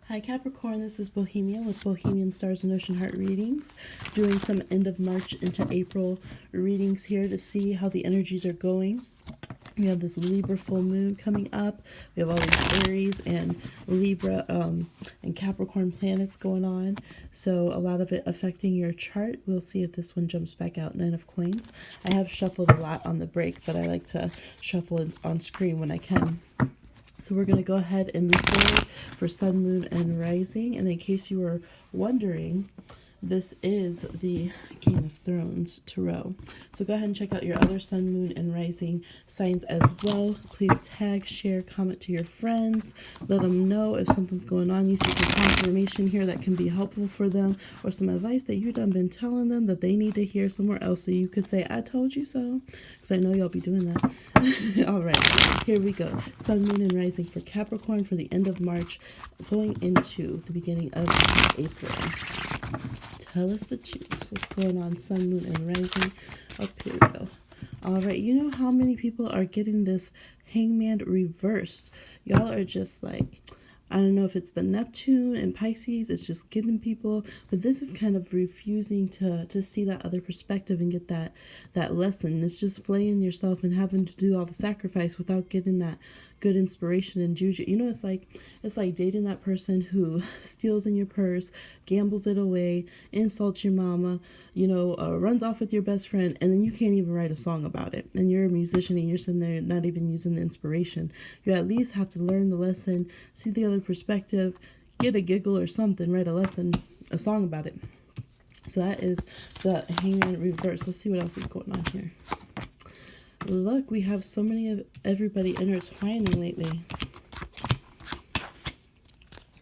Hi Capricorn, this is Bohemia with Bohemian Stars and Ocean Heart readings. Doing some end of March into April readings here to see how the energies are going. We have this Libra full moon coming up. We have all these Aries and Libra and Capricorn planets going on. So a lot of it affecting your chart. We'll see if this one jumps back out. Nine of Coins. I have shuffled a lot on the break, but I like to shuffle on screen when I can. So we're going to go ahead and move forward for Sun, Moon, and Rising. And in case you were wondering, this is the Game of Thrones Tarot. So go ahead and check out your other Sun, Moon, and Rising signs as well. Please tag, share, comment to your friends. Let them know if something's going on. You see some confirmation here that can be helpful for them, or some advice that you've done been telling them that they need to hear somewhere else, so you could say, I told you so, because I know y'all be doing that. All right, here we go. Sun, Moon, and Rising for Capricorn for the end of March, going into the beginning of April. Tell us the juice. What's going on, Sun, Moon, and Rising? Up here we go. All right, you know how many people are getting this Hangman reversed? Y'all are just like, I don't know if it's the Neptune and Pisces, it's just getting people, but this is kind of refusing to see that other perspective and get that lesson. It's just flaying yourself and having to do all the sacrifice without getting that good inspiration and juju. You know, it's like dating that person who steals in your purse, gambles it away, insults your mama, runs off with your best friend, and then you can't even write a song about it. And you're a musician and you're sitting there not even using the inspiration. You at least have to learn the lesson, see the other perspective, get a giggle or something, write a song about it. So that is the Hangman reverse. Let's see what else is going on here. Look, we have so many of everybody intertwining lately.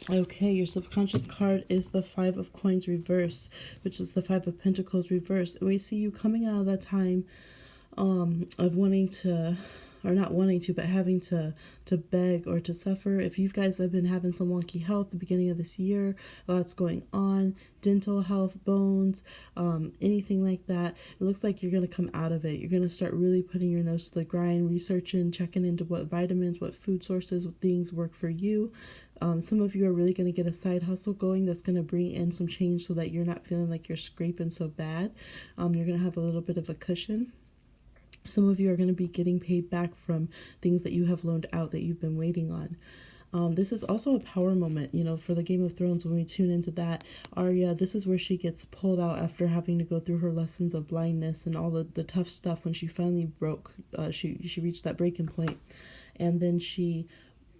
Okay, your subconscious card is the Five of Coins reversed, which is the Five of Pentacles reversed. And we see you coming out of that time of wanting to, or not wanting to, but having to beg or to suffer. If you guys have been having some wonky health at the beginning of this year, a lot's going on, dental health, bones, anything like that, it looks like you're going to come out of it. You're going to start really putting your nose to the grind, researching, checking into what vitamins, what food sources, what things work for you. Some of you are really going to get a side hustle going that's going to bring in some change so that you're not feeling like you're scraping so bad. You're going to have a little bit of a cushion. Some of you are going to be getting paid back from things that you have loaned out that you've been waiting on. This is also a power moment, for the Game of Thrones. When we tune into that, Arya, this is where she gets pulled out after having to go through her lessons of blindness and all the tough stuff. When she finally broke, she reached that breaking point, and then she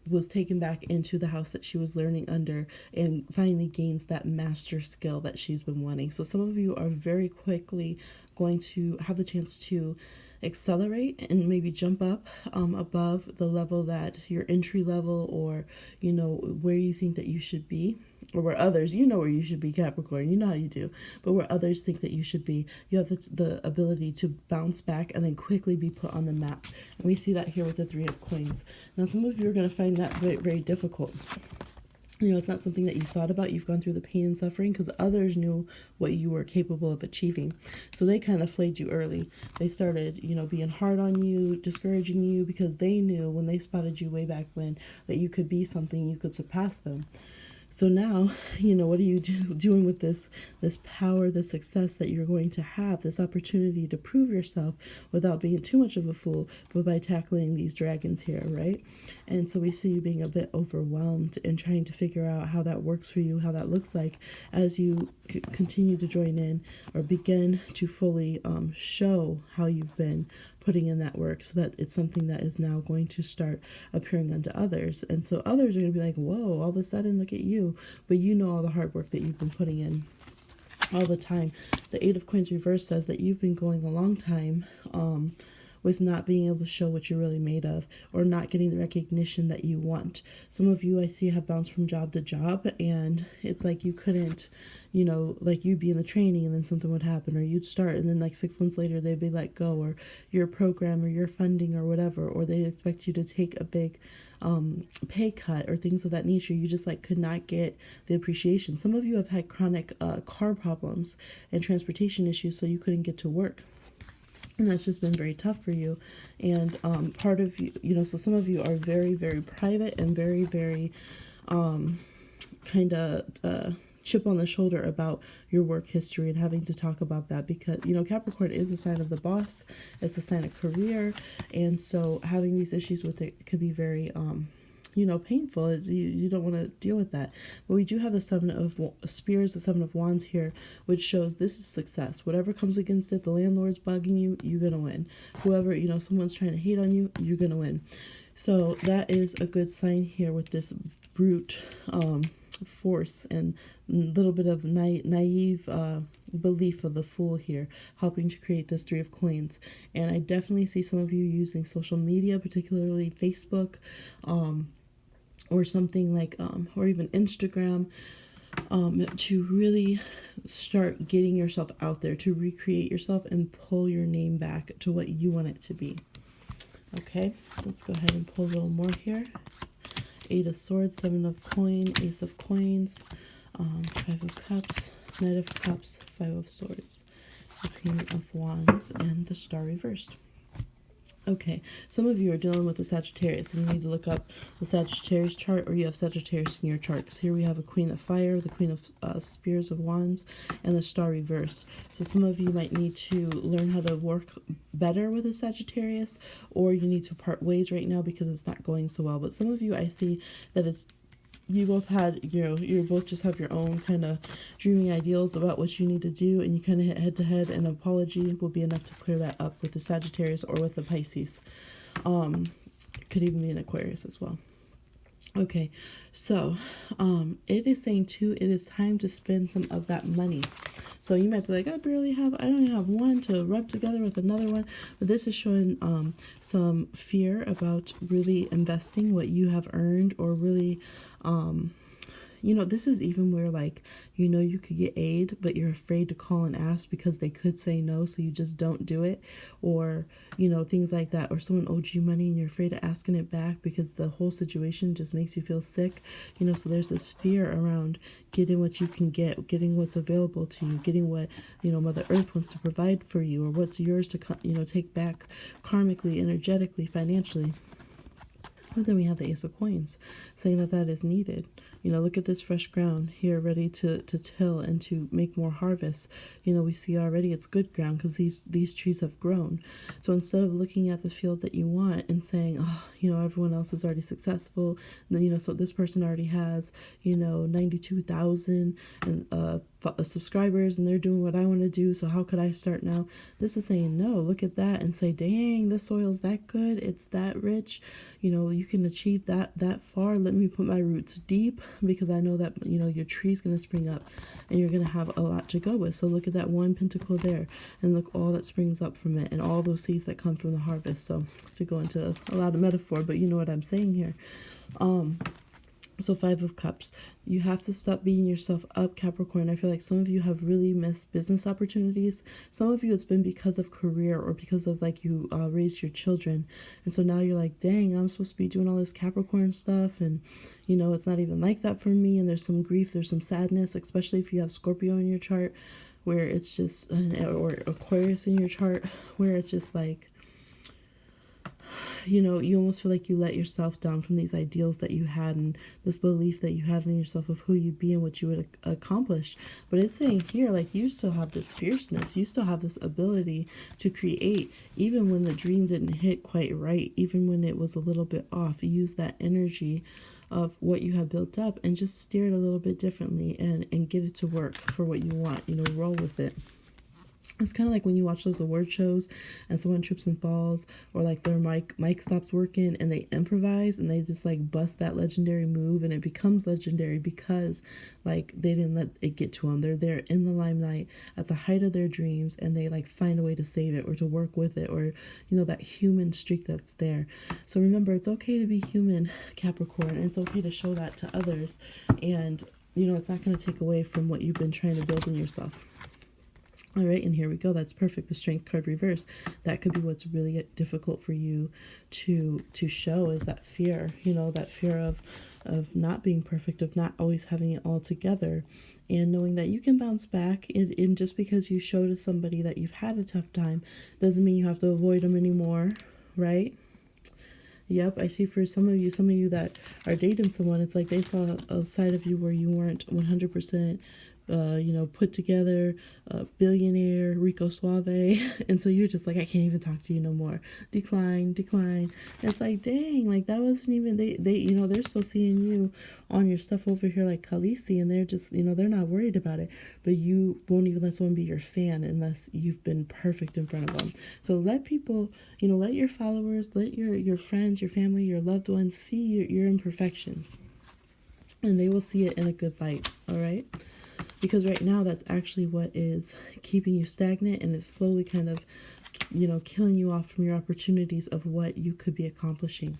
was taken back into the house that she was learning under and finally gains that master skill that she's been wanting. So some of you are very quickly going to have the chance to accelerate and maybe jump up above the level that your entry level, or where you think that you should be, or where others, where you should be, Capricorn, you know how you do, but where others think that you should be, you have the ability to bounce back and then quickly be put on the map. And we see that here with the Three of Coins. Now some of you are going to find that very, very difficult. It's not something that you thought about. You've gone through the pain and suffering because others knew what you were capable of achieving. So they kind of flayed you early. They started, being hard on you, discouraging you, because they knew when they spotted you way back when that you could be something, you could surpass them. So now, what are you doing with this power, this success that you're going to have, this opportunity to prove yourself without being too much of a fool, but by tackling these dragons here, right? And so we see you being a bit overwhelmed and trying to figure out how that works for you, how that looks like as you continue to join in or begin to fully show how you've been putting in that work, so that it's something that is now going to start appearing unto others. And so others are going to be like, whoa, all of a sudden, look at you. But all the hard work that you've been putting in all the time. The Eight of Coins reverse says that you've been going a long time with not being able to show what you're really made of, or not getting the recognition that you want. Some of you I see have bounced from job to job, and it's like you couldn't, like you'd be in the training and then something would happen, or you'd start and then like 6 months later they'd be let go, or your program or your funding or whatever, or they'd expect you to take a big pay cut or things of that nature. You just could not get the appreciation. Some of you have had chronic car problems and transportation issues, so you couldn't get to work. And that's just been very tough for you. And part of you, so some of you are very, very private and very, very kind of chip on the shoulder about your work history and having to talk about that, because Capricorn is a sign of the boss, it's a sign of career, and so having these issues with it could be very painful. You don't want to deal with that. But we do have the Seven of Spears, the Seven of Wands here, which shows this is success. Whatever comes against it, the landlord's bugging you, you're gonna win. Whoever, someone's trying to hate on you, you're gonna win. So that is a good sign here with this brute force and a little bit of naive belief of the Fool here, helping to create this Three of Coins. And I definitely see some of you using social media, particularly Facebook, or something like, or even Instagram, to really start getting yourself out there, to recreate yourself and pull your name back to what you want it to be. Okay, let's go ahead and pull a little more here. Eight of Swords, Seven of Coins, Ace of Coins, Five of Cups, Knight of Cups, Five of Swords, the Queen of Wands, and the Star reversed. Okay, some of you are dealing with the Sagittarius, and you need to look up the Sagittarius chart, or you have Sagittarius in your chart, because here we have a Queen of Fire, the Queen of Spears of Wands, and the Star reversed. So some of you might need to learn how to work better with a Sagittarius, or you need to part ways right now because it's not going so well. But some of you, I see that you both had, you both just have your own kind of dreamy ideals about what you need to do, and you kind of hit head to head, and an apology will be enough to clear that up with the Sagittarius or with the Pisces. Could even be an Aquarius as well. Okay, so it is saying too, it is time to spend some of that money. So you might be like, I don't even have one to rub together with another one. But this is showing some fear about really investing what you have earned, or really, this is even where, like, you could get aid, but you're afraid to call and ask because they could say no, so you just don't do it. Or, things like that. Or someone owed you money and you're afraid of asking it back because the whole situation just makes you feel sick. So there's this fear around getting what you can get, getting what's available to you, getting what, Mother Earth wants to provide for you, or what's yours to, take back karmically, energetically, financially. And then we have the Ace of Coins, saying that is needed. Look at this fresh ground here, ready to till and to make more harvest. We see already it's good ground because these trees have grown. So instead of looking at the field that you want and saying, oh, everyone else is already successful, so this person already has, 92,000 subscribers, and they're doing what I want to do, so how could I start now? This is saying, no, look at that and say, dang, this soil's that good, it's that rich, you can achieve that far. Let me put my roots deep, because I know that your tree's going to spring up and you're going to have a lot to go with. So look at that one pentacle there, and look all that springs up from it, and all those seeds that come from the harvest. So to go into a lot of metaphor, but you know what I'm saying here. So Five of Cups, you have to stop beating yourself up, Capricorn. I feel like some of you have really missed business opportunities. Some of you, it's been because of career, or because of like you raised your children. And so now you're like, dang, I'm supposed to be doing all this Capricorn stuff, and it's not even like that for me. And there's some grief, there's some sadness, especially if you have Scorpio in your chart, where it's just, or Aquarius in your chart, where it's just like, you almost feel like you let yourself down from these ideals that you had, and this belief that you had in yourself of who you'd be and what you would accomplish. But it's saying here, like, you still have this fierceness, you still have this ability to create, even when the dream didn't hit quite right, even when it was a little bit off. Use that energy of what you have built up and just steer it a little bit differently, and get it to work for what you want. Roll with it. It's kind of like when you watch those award shows and someone trips and falls, or like their mic stops working and they improvise and they just like bust that legendary move, and it becomes legendary because like they didn't let it get to them. They're there in the limelight at the height of their dreams, and they like find a way to save it or to work with it, or that human streak that's there. So remember, it's okay to be human, Capricorn, and it's okay to show that to others, and it's not going to take away from what you've been trying to build in yourself. All right, and here we go. That's perfect. The Strength card reversed. That could be what's really difficult for you to show, is that fear, that fear of not being perfect, of not always having it all together, and knowing that you can bounce back. And just because you show to somebody that you've had a tough time doesn't mean you have to avoid them anymore, right? Yep, I see for some of you that are dating someone, it's like they saw a side of you where you weren't 100%, put together, billionaire, Rico Suave. And so you're just like, I can't even talk to you no more. Decline, decline. And it's like, dang, like that wasn't even, they're still seeing you on your stuff over here like Khaleesi, and they're just, they're not worried about it. But you won't even let someone be your fan unless you've been perfect in front of them. So let people, let your followers, let your friends, your family, your loved ones see your imperfections. And they will see it in a good light, all right? Because right now that's actually what is keeping you stagnant, and it's slowly kind of, killing you off from your opportunities of what you could be accomplishing.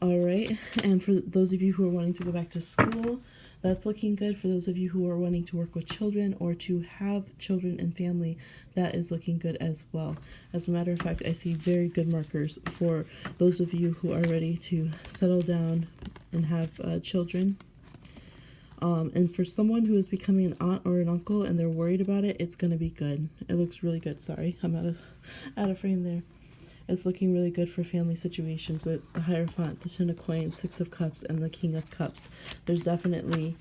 All right. And for those of you who are wanting to go back to school, that's looking good. For those of you who are wanting to work with children or to have children and family, that is looking good as well. As a matter of fact, I see very good markers for those of you who are ready to settle down and have children. And for someone who is becoming an aunt or an uncle and they're worried about it, it's going to be good. It looks really good. Sorry, I'm out of frame there. It's looking really good for family situations with the Hierophant, the Ten of Coins, Six of Cups, and the King of Cups. There's definitely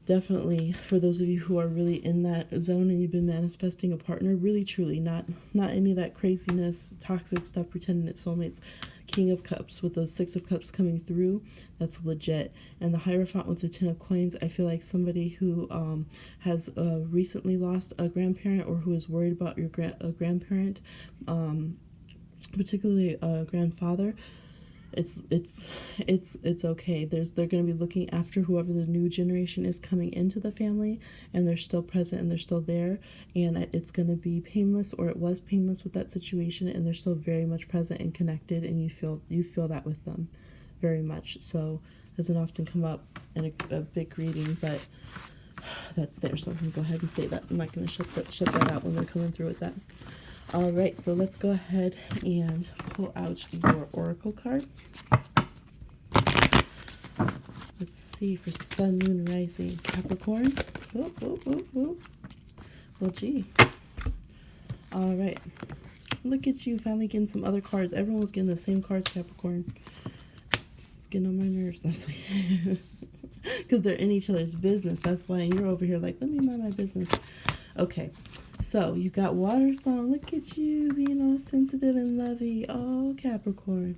for those of you who are really in that zone and you've been manifesting a partner, really truly, not any of that craziness, toxic stuff, pretending it's soulmates. King of Cups with the Six of Cups coming through, that's legit. And the Hierophant with the Ten of Coins, I feel like somebody who has recently lost a grandparent or who is worried about your grandparent, particularly a grandfather. It's okay. They're going to be looking after whoever the new generation is coming into the family, and they're still present and they're still there, and it's going to be painless, or it was painless with that situation, and they're still very much present and connected, and you feel that with them very much. So it doesn't often come up in a big reading, but that's there. So I'm going to go ahead and say that. I'm not going to shut that out when they're coming through with that. All right, so let's go ahead and pull out your oracle card. Let's see for Sun, Moon, Rising, Capricorn. Well, gee. All right. Look at you finally getting some other cards. Everyone was getting the same cards, Capricorn. It's getting on my nerves. That's why. Because they're in each other's business. That's why you're over here like, let me mind my business. Okay. So you got Water Song. Look at you being all sensitive and lovey. Oh, Capricorn.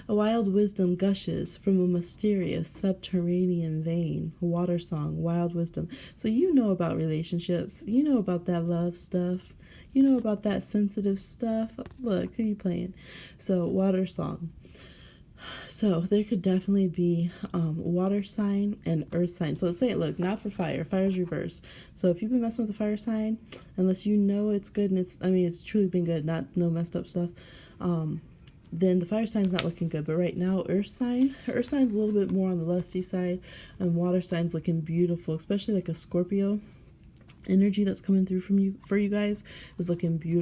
A wild wisdom gushes from a mysterious subterranean vein. Water Song, wild wisdom. So you know about relationships. You know about that love stuff. You know about that sensitive stuff. Look, who you playing? So Water Song. So there could definitely be water sign and earth sign. So let's say, look, not for fire. Fire's reverse. So if you've been messing with the fire sign, unless you know it's good and it's truly been good, not no messed up stuff, then the fire sign's not looking good. But right now, earth sign's a little bit more on the lusty side, and water sign's looking beautiful, especially like a Scorpio energy that's coming through for you guys is looking beautiful.